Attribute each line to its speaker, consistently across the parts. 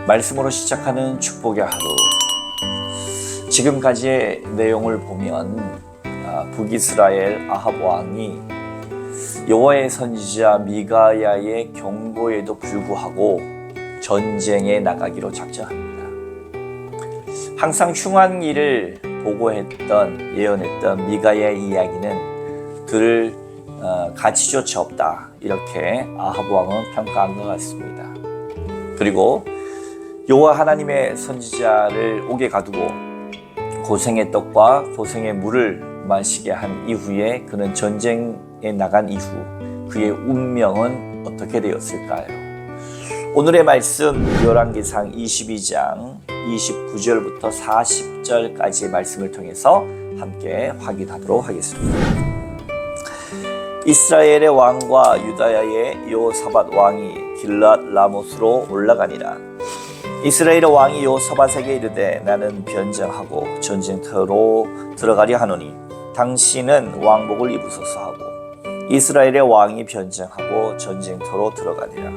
Speaker 1: 말씀으로 시작하는 축복의 하루. 지금까지의 내용을 보면 북이스라엘 아합 왕이 여호와의 선지자 미가야의 경고에도 불구하고 전쟁에 나가기로 작정합니다. 항상 흉한 일을 보고했던 예언했던 미가야의 이야기는 들을 가치조차 없다, 이렇게 아합 왕은 평가한 것 같습니다. 그리고 여호와 하나님의 선지자를 옥에 가두고 고생의 떡과 고생의 물을 마시게 한 이후에 그는 전쟁에 나간 이후 그의 운명은 어떻게 되었을까요? 오늘의 말씀 열왕기상 22장 29절부터 40절까지의 말씀을 통해서 함께 확인하도록 하겠습니다. 이스라엘의 왕과 유다야의 여호사밧 왕이 길랏 라못으로 올라가니라. 이스라엘의 왕이 여호사밧에게 이르되 나는 변장하고 전쟁터로 들어가려 하노니 당신은 왕복을 입으소서 하고 이스라엘의 왕이 변장하고 전쟁터로 들어가니라.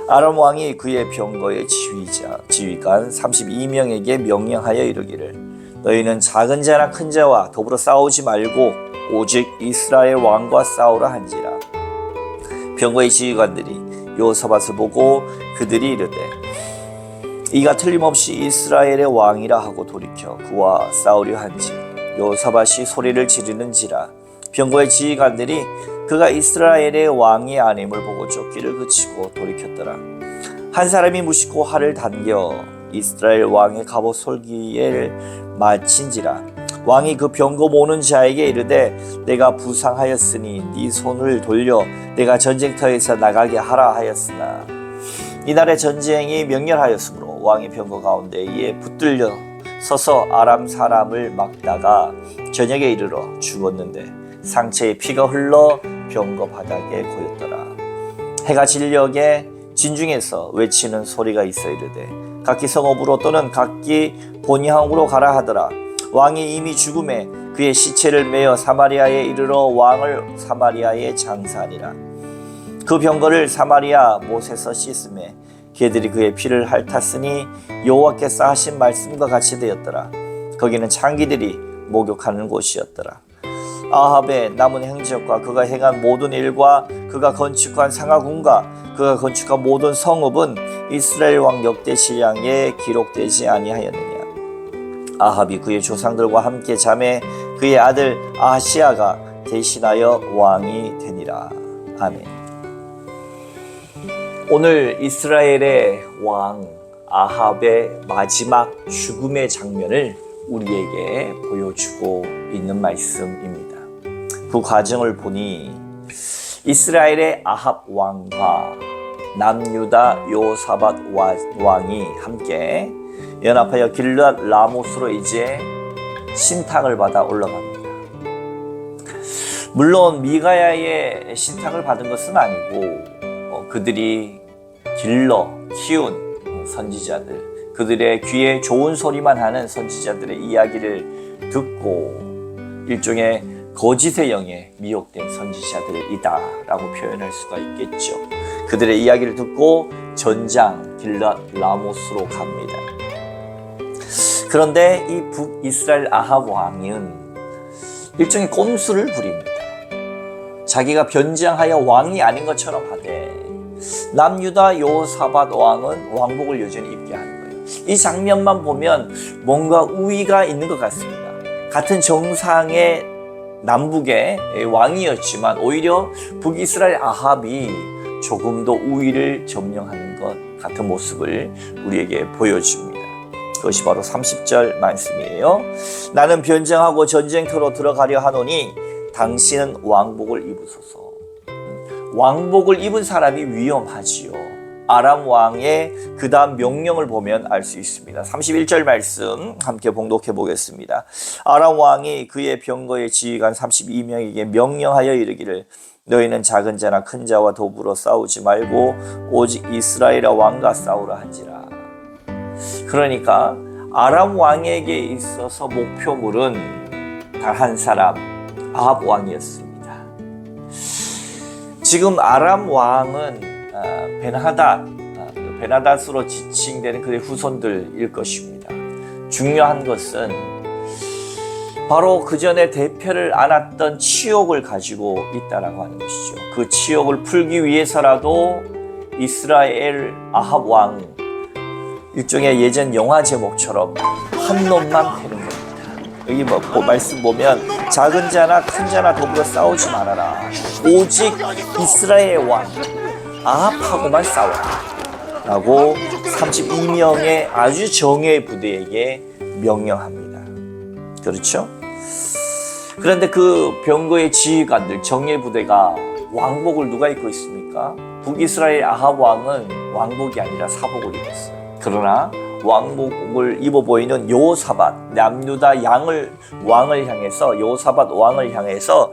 Speaker 1: 아람 왕이 그의 병거의 지휘관 32명에게 명령하여 이르기를 너희는 작은 자나 큰 자와 더불어 싸우지 말고 오직 이스라엘 왕과 싸우라 한지라. 병거의 지휘관들이 여호사밧을 보고 그들이 이르되 이가 틀림없이 이스라엘의 왕이라 하고 돌이켜 그와 싸우려 한지 여호사밧이 소리를 지르는지라. 병거의 지휘관들이 그가 이스라엘의 왕이 아님을 보고 쫓기를 그치고 돌이켰더라. 한 사람이 무심코 활을 당겨 이스라엘 왕의 갑옷 솔기를 마친지라. 왕이 그 병거 모는 자에게 이르되 내가 부상하였으니 네 손을 돌려 내가 전쟁터에서 나가게 하라 하였으나 이날의 전쟁이 명렬하였으므로 왕이 병거 가운데에 붙들려 서서 아람 사람을 막다가 저녁에 이르러 죽었는데 상체에 피가 흘러 병거 바닥에 고였더라. 해가 질녘에 진중에서 외치는 소리가 있어 이르되 각기 성읍으로 또는 각기 본향으로 가라 하더라. 왕이 이미 죽음에 그의 시체를 메어 사마리아에 이르러 왕을 사마리아에 장사하니라. 그 병거를 사마리아 못에서 씻음에 개들이 그의 피를 핥았으니 여호와께서 하신 말씀과 같이 되었더라. 거기는 창기들이 목욕하는 곳이었더라. 아합의 남은 행적과 그가 행한 모든 일과 그가 건축한 상하궁과 그가 건축한 모든 성읍은 이스라엘 왕 역대시량에 기록되지 아니하였느냐. 아합이 그의 조상들과 함께 잠에 그의 아들 아하시아가 대신하여 왕이 되니라. 아멘. 오늘 이스라엘의 왕 아합의 마지막 죽음의 장면을 우리에게 보여주고 있는 말씀입니다. 그 과정을 보니 이스라엘의 아합 왕과 남유다 여호사밧 왕이 함께 연합하여 길랏 라못으로 이제 신탁을 받아 올라갑니다. 물론 미가야의 신탁을 받은 것은 아니고 그들이 길러 키운 선지자들, 그들의 귀에 좋은 소리만 하는 선지자들의 이야기를 듣고 일종의 거짓의 영에 미혹된 선지자들이다 라고 표현할 수가 있겠죠. 그들의 이야기를 듣고 전장 길랏 라못으로 갑니다. 그런데 이 북이스라엘 아합 왕은 일종의 꼼수를 부립니다. 자기가 변장하여 왕이 아닌 것처럼 하되 남유다 여호사밧 왕은 왕복을 여전히 입게 하는 거예요. 이 장면만 보면 뭔가 우위가 있는 것 같습니다. 같은 정상의 남북의 왕이었지만 오히려 북이스라엘 아합이 조금 더 우위를 점령하는 것 같은 모습을 우리에게 보여줍니다. 그것이 바로 30절 말씀이에요. 나는 변장하고 전쟁터로 들어가려 하노니 당신은 왕복을 입으소서. 왕복을 입은 사람이 위험하지요. 아람 왕의 그 다음 명령을 보면 알 수 있습니다. 31절 말씀 함께 봉독해 보겠습니다. 아람 왕이 그의 병거의 지휘관 32명에게 명령하여 이르기를 너희는 작은 자나 큰 자와 더불어 싸우지 말고 오직 이스라엘 왕과 싸우라 한지라. 그러니까 아람 왕에게 있어서 목표물은 단 한 사람, 아합 왕이었습니다. 지금 아람 왕은 베나닷으로 지칭되는 그의 후손들일 것입니다. 중요한 것은 바로 그 전에 대표를 안았던 치욕을 가지고 있다라고 하는 것이죠. 그 치욕을 풀기 위해서라도 이스라엘 아합 왕, 일종의 예전 영화 제목처럼 한 놈만 패는 겁니다. 여기 말씀 보면 작은 자나 큰 자나 더불어 싸우지 말아라. 오직 이스라엘 왕 아합하고만 싸워라 라고 32명의 아주 정예의 부대에게 명령합니다. 그렇죠? 그런데 그 병거의 지휘관들 정예 부대가 왕복을 누가 입고 있습니까? 북이스라엘 아합 왕은 왕복이 아니라 사복을 입었어요. 그러나 왕복을 입어 보이는 여호사밧 남유다 왕을 향해서 여호사밧 왕을 향해서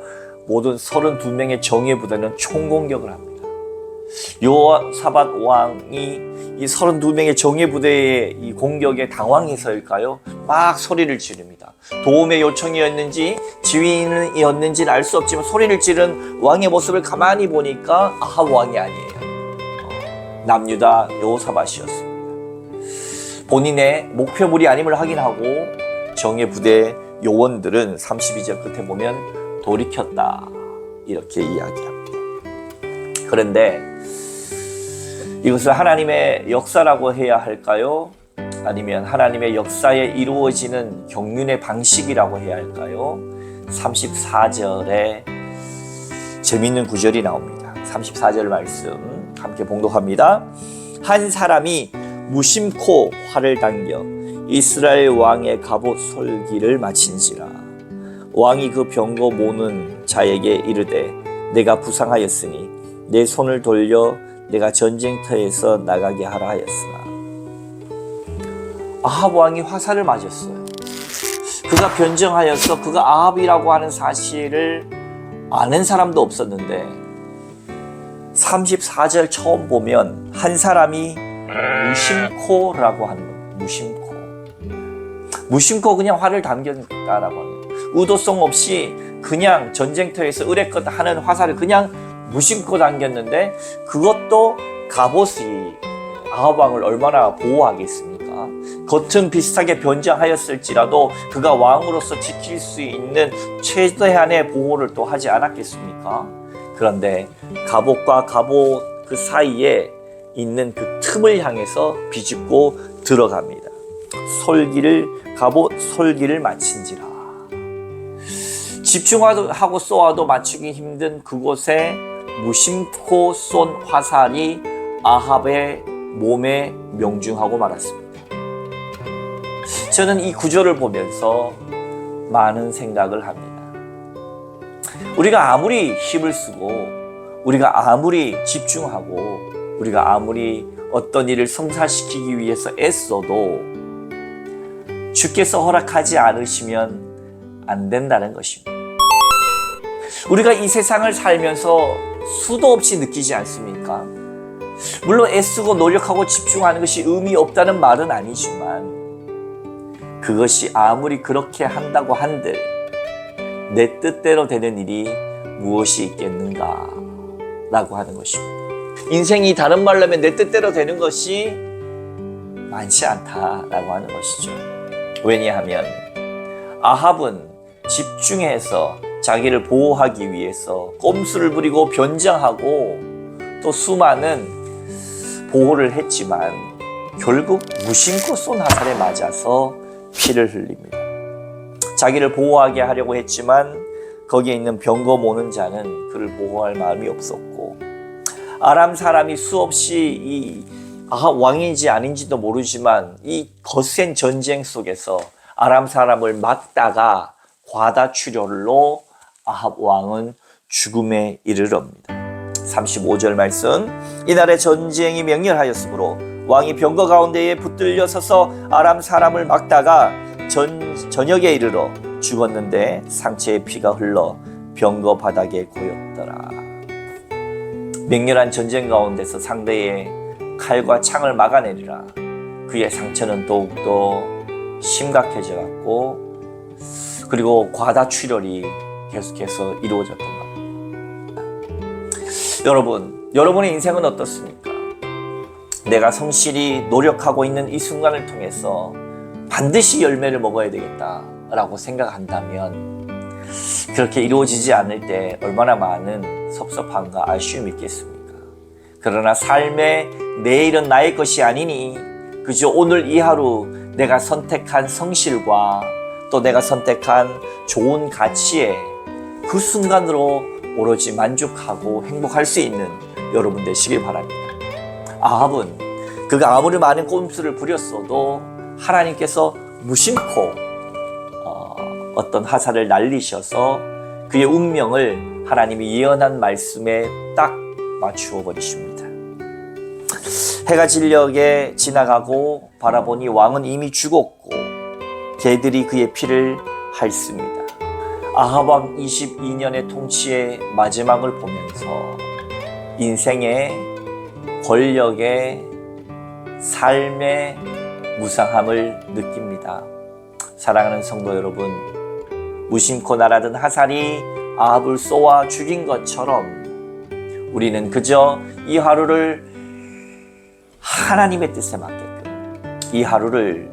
Speaker 1: 모든 32명의 정예 부대는 총공격을 합니다. 여호사밧 왕이 이 32명의 정예 부대의 이 공격에 당황해서일까요? 막 소리를 지릅니다. 도움의 요청이었는지 지휘인이었는지는 알 수 없지만 소리를 지른 왕의 모습을 가만히 보니까 아합 왕이 아니에요. 남유다 여호사밧이었습니다. 본인의 목표물이 아님을 확인하고 정예 부대 요원들은 32절 끝에 보면 돌이켰다 이렇게 이야기합니다. 그런데 이것을 하나님의 역사라고 해야 할까요? 아니면 하나님의 역사에 이루어지는 경륜의 방식이라고 해야 할까요? 34절에 재미있는 구절이 나옵니다. 34절 말씀 함께 봉독합니다. 한 사람이 무심코 활을 당겨 이스라엘 왕의 갑옷 솔기를 마친지라. 왕이 그 병거 모는 자에게 이르되 내가 부상하였으니 내 손을 돌려 내가 전쟁터에서 나가게 하라 하였으나 아합 왕이 화살을 맞았어요. 그가 변정하여서 그가 아합이라고 하는 사실을 아는 사람도 없었는데 34절 처음 보면 한 사람이 무심코라고 하는 거예요. 무심코 그냥 활을 당겼다라고 하는 거예요. 의도성 없이 그냥 전쟁터에서 의뢰껏 하는 화살을 그냥 무심코 당겼는데 그것도 갑옷이 아합 왕을 얼마나 보호하겠습니까? 겉은 비슷하게 변장하였을지라도 그가 왕으로서 지킬 수 있는 최대한의 보호를 또 하지 않았겠습니까? 그런데 갑옷과 갑옷 그 사이에 있는 그 틈을 향해서 비집고 들어갑니다. 갑옷 솔기를 마친지라. 집중하고 쏘아도 맞추기 힘든 그곳에 무심코 쏜 화살이 아합의 몸에 명중하고 말았습니다. 저는 이 구절을 보면서 많은 생각을 합니다. 우리가 아무리 힘을 쓰고 우리가 아무리 집중하고 우리가 아무리 어떤 일을 성사시키기 위해서 애써도 주께서 허락하지 않으시면 안 된다는 것입니다. 우리가 이 세상을 살면서 수도 없이 느끼지 않습니까? 물론 애쓰고 노력하고 집중하는 것이 의미 없다는 말은 아니지만 그것이 아무리 그렇게 한다고 한들 내 뜻대로 되는 일이 무엇이 있겠는가 라고 하는 것입니다. 인생이 다른 말로 하면 내 뜻대로 되는 것이 많지 않다라고 하는 것이죠. 왜냐하면 아합은 집중해서 자기를 보호하기 위해서 꼼수를 부리고 변장하고 또 수많은 보호를 했지만 결국 무심코 쏜 화살에 맞아서 피를 흘립니다. 자기를 보호하게 하려고 했지만 거기에 있는 병거 모는 자는 그를 보호할 마음이 없었고 아람 사람이 수없이 이 아합 왕인지 아닌지도 모르지만 이 거센 전쟁 속에서 아람 사람을 막다가 과다출혈로 아합 왕은 죽음에 이르럽니다. 35절 말씀. 이날에 전쟁이 맹렬하였으므로 왕이 병거 가운데에 붙들려 서서 아람 사람을 막다가 저녁에 이르러 죽었는데 상체에 피가 흘러 병거 바닥에 고였더라. 맹렬한 전쟁 가운데서 상대의 칼과 창을 막아내리라. 그의 상처는 더욱더 심각해져갔고 그리고 과다출혈이 계속해서 이루어졌던 겁니다. 여러분, 여러분의 인생은 어떻습니까? 내가 성실히 노력하고 있는 이 순간을 통해서 반드시 열매를 먹어야 되겠다라고 생각한다면 그렇게 이루어지지 않을 때 얼마나 많은 섭섭함과 아쉬움이 있겠습니까? 그러나 삶의 내일은 나의 것이 아니니 그저 오늘 이 하루 내가 선택한 성실과 또 내가 선택한 좋은 가치에 그 순간으로 오로지 만족하고 행복할 수 있는 여러분 되시길 바랍니다. 아합은 그가 아무리 많은 꼼수를 부렸어도 하나님께서 무심코 어떤 화살을 날리셔서 그의 운명을 하나님이 예언한 말씀에 딱 맞추어 버리십니다. 해가 진녘에 지나가고 바라보니 왕은 이미 죽었고 개들이 그의 피를 핥습니다. 아합 왕 22년의 통치의 마지막을 보면서 인생의 권력의 삶의 무상함을 느낍니다. 사랑하는 성도 여러분, 무심코 날아든 화살이 아합을 쏘아 죽인 것처럼 우리는 그저 이 하루를 하나님의 뜻에 맞게끔, 이 하루를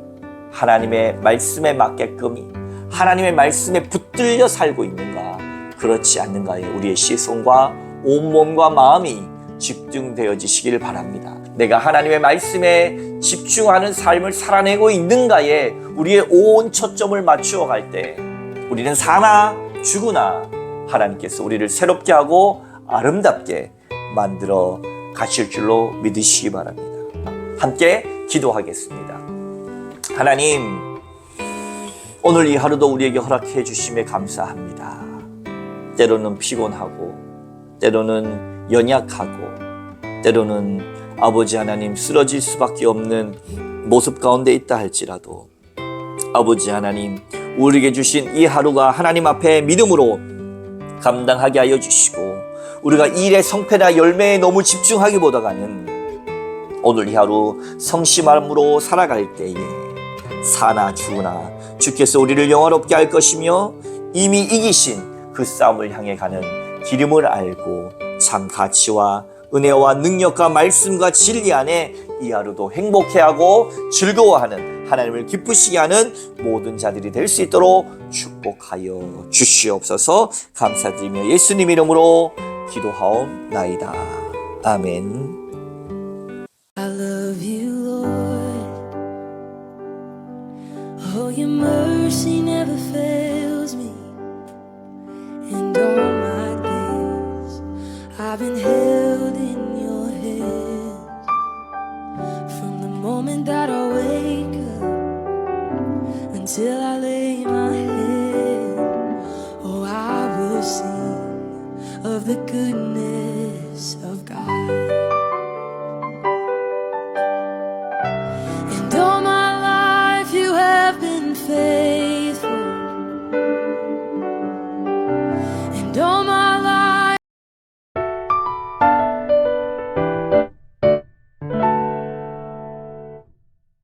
Speaker 1: 하나님의 말씀에 맞게끔 하나님의 말씀에 붙들려 살고 있는가 그렇지 않는가에 우리의 시선과 온몸과 마음이 집중되어지시길 바랍니다. 내가 하나님의 말씀에 집중하는 삶을 살아내고 있는가에 우리의 온 초점을 맞추어 갈 때 우리는 사나 죽으나 하나님께서 우리를 새롭게 하고 아름답게 만들어 가실 줄로 믿으시기 바랍니다. 함께 기도하겠습니다. 하나님, 오늘 이 하루도 우리에게 허락해 주심에 감사합니다. 때로는 피곤하고 때로는 연약하고 때로는 아버지 하나님 쓰러질 수밖에 없는 모습 가운데 있다 할지라도 아버지 하나님, 우리에게 주신 이 하루가 하나님 앞에 믿음으로 감당하게 하여 주시고 우리가 일의 성패나 열매에 너무 집중하기보다는 오늘 이 하루 성심함으로 살아갈 때에 사나 죽으나 주께서 우리를 영화롭게 할 것이며 이미 이기신 그 싸움을 향해 가는 기름을 알고 참 가치와 은혜와 능력과 말씀과 진리 안에 이 하루도 행복해하고 즐거워하는 하나님을 기쁘시게 하는 모든 자들이 될 수 있도록 축복하여 주시옵소서. 감사드리며 예수님 이름으로 기도하옵나이다. 아멘.